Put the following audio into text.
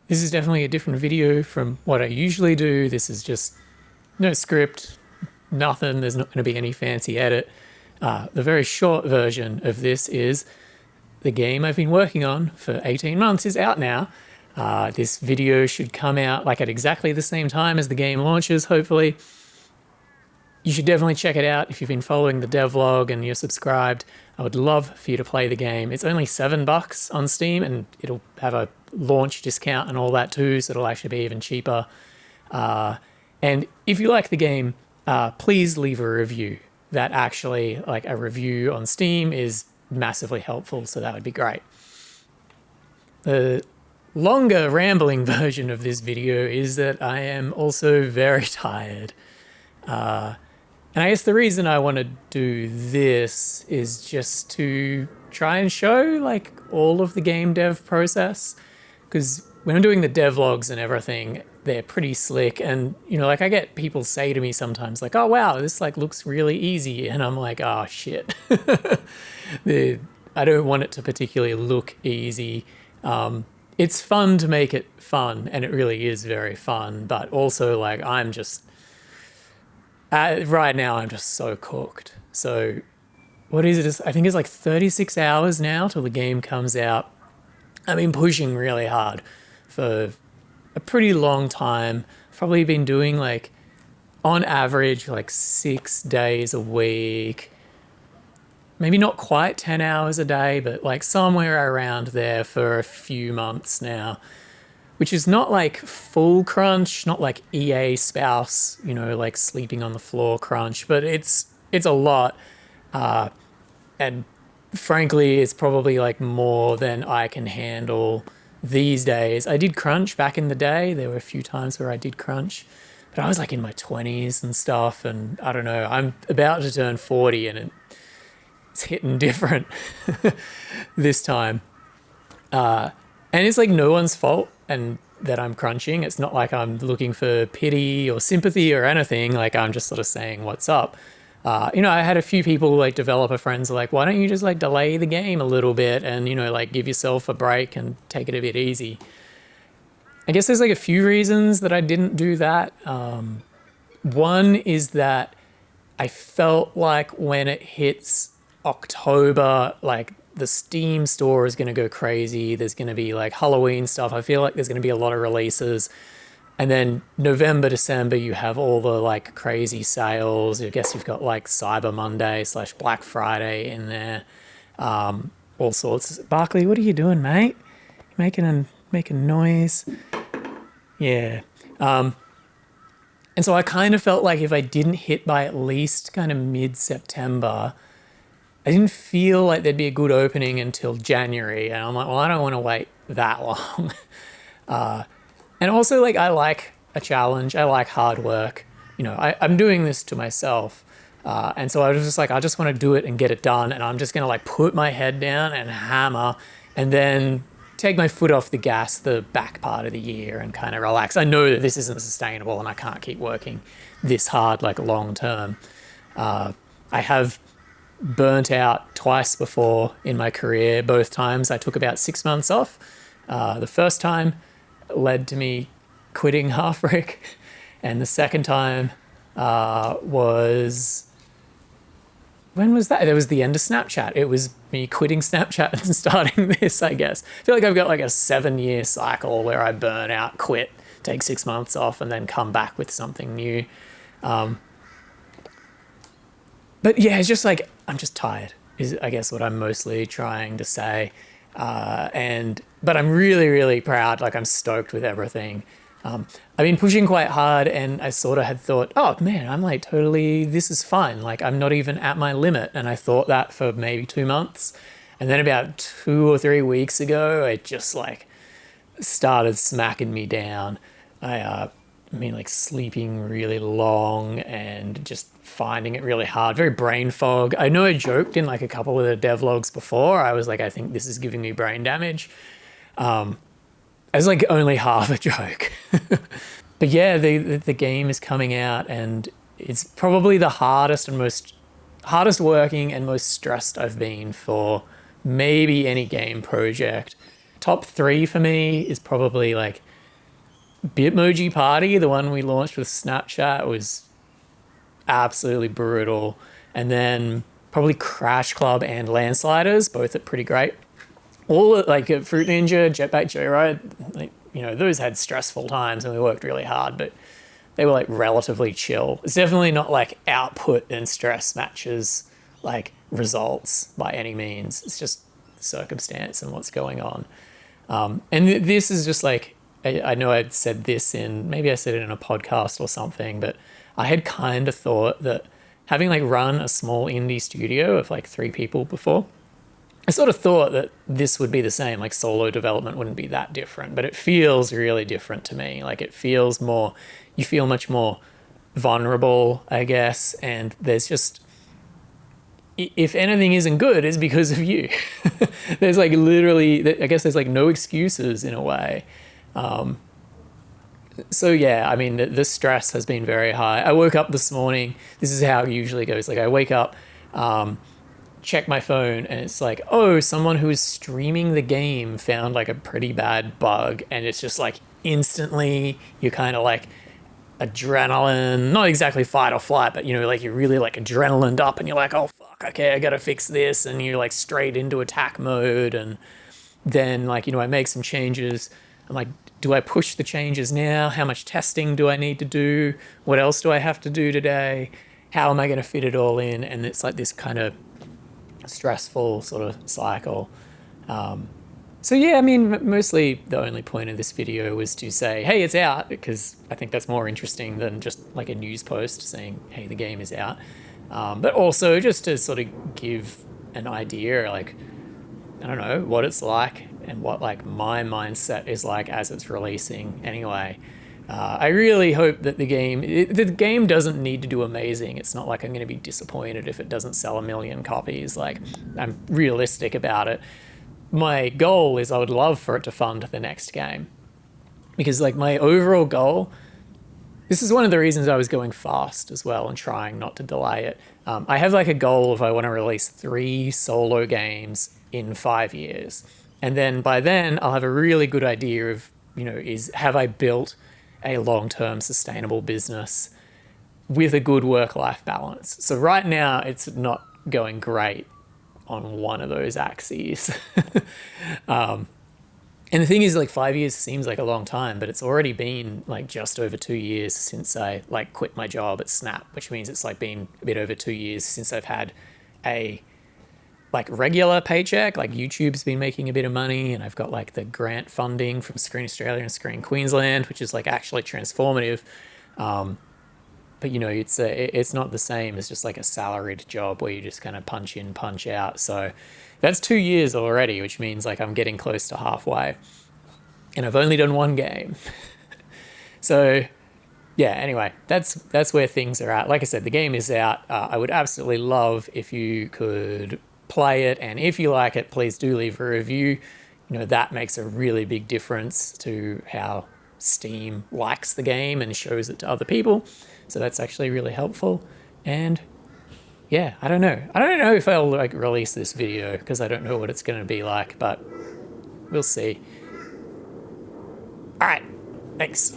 This is definitely a different video from what I usually do. This is just no script, nothing. There's not going to be any fancy edit. The very short version of this is the game I've been working on for 18 months is out now. This video should come out like at exactly the same time as the game launches, hopefully. You should definitely check it out if you've been following the devlog and you're subscribed. I would love for you to play the game. It's only $7 on Steam and it'll have a launch discount and all that too, so it'll actually be even cheaper. And if you like the game, please leave a review. That actually, like a review on Steam is massively helpful, so that would be great. The longer rambling version of this video is that I am also very tired. And I guess the reason I want to do this is just to try and show like all of the game dev process. Because when I'm doing the devlogs and everything, they're pretty slick. And, you know, like I get people say to me sometimes like, oh, wow, this like looks really easy. And I'm like, oh, shit. I don't want it to particularly look easy. It's fun to make it fun. And it really is very fun. But also like I'm just... right now, I'm just so cooked. So, what is it? I think it's like 36 hours now till the game comes out. I've been pushing really hard for a pretty long time. Probably been doing like, on average, like 6 days a week. Maybe not quite 10 hours a day, but like somewhere around there for a few months now. Which is not like full crunch, not like EA spouse, you know, like sleeping on the floor crunch, but it's a lot. And frankly, it's probably like more than I can handle these days. I did crunch back in the day. There were a few times where I did crunch, but I was like in my 20s and stuff. And I don't know, I'm about to turn 40 and it's hitting different this time. And it's like no one's fault and that I'm crunching. It's not like I'm looking for pity or sympathy or anything. Like I'm just sort of saying what's up. You know, I had a few people like developer friends like, why don't you just like delay the game a little bit and, you know, like give yourself a break and take it a bit easy. I guess there's like a few reasons that I didn't do that. One is that I felt like when it hits October, like the Steam store is going to go crazy. There's going to be like Halloween stuff. I feel like there's going to be a lot of releases. And then November, December, you have all the like crazy sales. I guess you've got like Cyber Monday / Black Friday in there. All sorts. Barkley, what are you doing, mate? Making noise. Yeah. And so I kind of felt like if I didn't hit by at least kind of mid-September, I didn't feel like there'd be a good opening until January. And I'm like, well, I don't want to wait that long. And also, like, I like a challenge. I like hard work. You know, I'm doing this to myself. And so I was just like, I just want to do it and get it done. And I'm just going to, like, put my head down and hammer and then take my foot off the gas the back part of the year and kind of relax. I know that this isn't sustainable and I can't keep working this hard, like, long term. I have burnt out twice before in my career. Both times I took about 6 months off. The first time led to me quitting Halfbrick, and the second time was... when was that? It was the end of Snapchat. It was me quitting Snapchat and starting this, I guess. I feel like I've got like a 7-year cycle where I burn out, quit, take 6 months off, and then come back with something new. But yeah, it's just like, I'm just tired, is I guess what I'm mostly trying to say. But I'm really, really proud. Like I'm stoked with everything. I've been pushing quite hard and I sort of had thought, oh man, I'm like totally, this is fine. Like I'm not even at my limit. And I thought that for maybe 2 months. And then about 2 or 3 weeks ago, it just like started smacking me down. I mean, like sleeping really long and just finding it really hard, very brain fog. I know I joked in like a couple of the devlogs before. I was like, I think this is giving me brain damage. As like only half a joke. But yeah, the game is coming out and it's probably the hardest working and most stressed I've been for maybe any game project. Top 3 for me is probably like Bitmoji Party, the one we launched with Snapchat, was absolutely brutal. And then probably Crash Club and Landsliders, both are pretty great. All like Fruit Ninja, Jetpack Joyride, like, those had stressful times and we worked really hard, but they were like relatively chill. It's definitely not like output and stress matches like results by any means. It's just circumstance and what's going on. And this is just like, I know I'd said this maybe I said it in a podcast or something, but I had kind of thought that having like run a small indie studio of like 3 people before, I sort of thought that this would be the same, like solo development wouldn't be that different, but it feels really different to me. Like it feels more, you feel much more vulnerable, I guess, and there's just, if anything isn't good, it's because of you. There's like literally, I guess there's like no excuses in a way. So yeah, I mean, the stress has been very high. I woke up this morning, this is how it usually goes. Like I wake up, check my phone, and it's like, oh, someone who is streaming the game found like a pretty bad bug, and it's just like instantly you're kind of like adrenaline, not exactly fight or flight, but like you're really like adrenalined up and you're like, oh fuck, okay, I gotta fix this, and you're like straight into attack mode. And then like I make some changes. I'm like, do I push the changes now? How much testing do I need to do? What else do I have to do today? How am I going to fit it all in? And it's like this kind of stressful sort of cycle. So yeah, I mean, mostly the only point of this video was to say, hey, it's out, because I think that's more interesting than just like a news post saying, hey, the game is out. But also just to sort of give an idea, like, I don't know, what it's like and what like my mindset is like as it's releasing anyway. I really hope that the game doesn't need to do amazing. It's not like I'm going to be disappointed if it doesn't sell 1 million copies. Like, I'm realistic about it. My goal is I would love for it to fund the next game, because like my overall goal, this is one of the reasons I was going fast as well and trying not to delay it. I have like a goal of I want to release 3 solo games in 5 years. And then by then I'll have a really good idea of, have I built a long-term sustainable business with a good work-life balance? So right now it's not going great on one of those axes. And the thing is, like, 5 years seems like a long time, but it's already been like just over 2 years since I like quit my job at Snap, which means it's like been a bit over 2 years since I've had a like regular paycheck. Like YouTube's been making a bit of money, and I've got like the grant funding from Screen Australia and Screen Queensland, which is like actually transformative. But it's not the same as just like a salaried job where you just kind of punch in, punch out. So that's 2 years already, which means like I'm getting close to halfway, and I've only done 1 game. So yeah, anyway, that's where things are at. Like I said, the game is out. I would absolutely love if you could play it, and if you like it, please do leave a review. That makes a really big difference to how Steam likes the game and shows it to other people. So that's actually really helpful. And yeah, I don't know if I'll like release this video, because I don't know what it's going to be like, but we'll see. All right, thanks.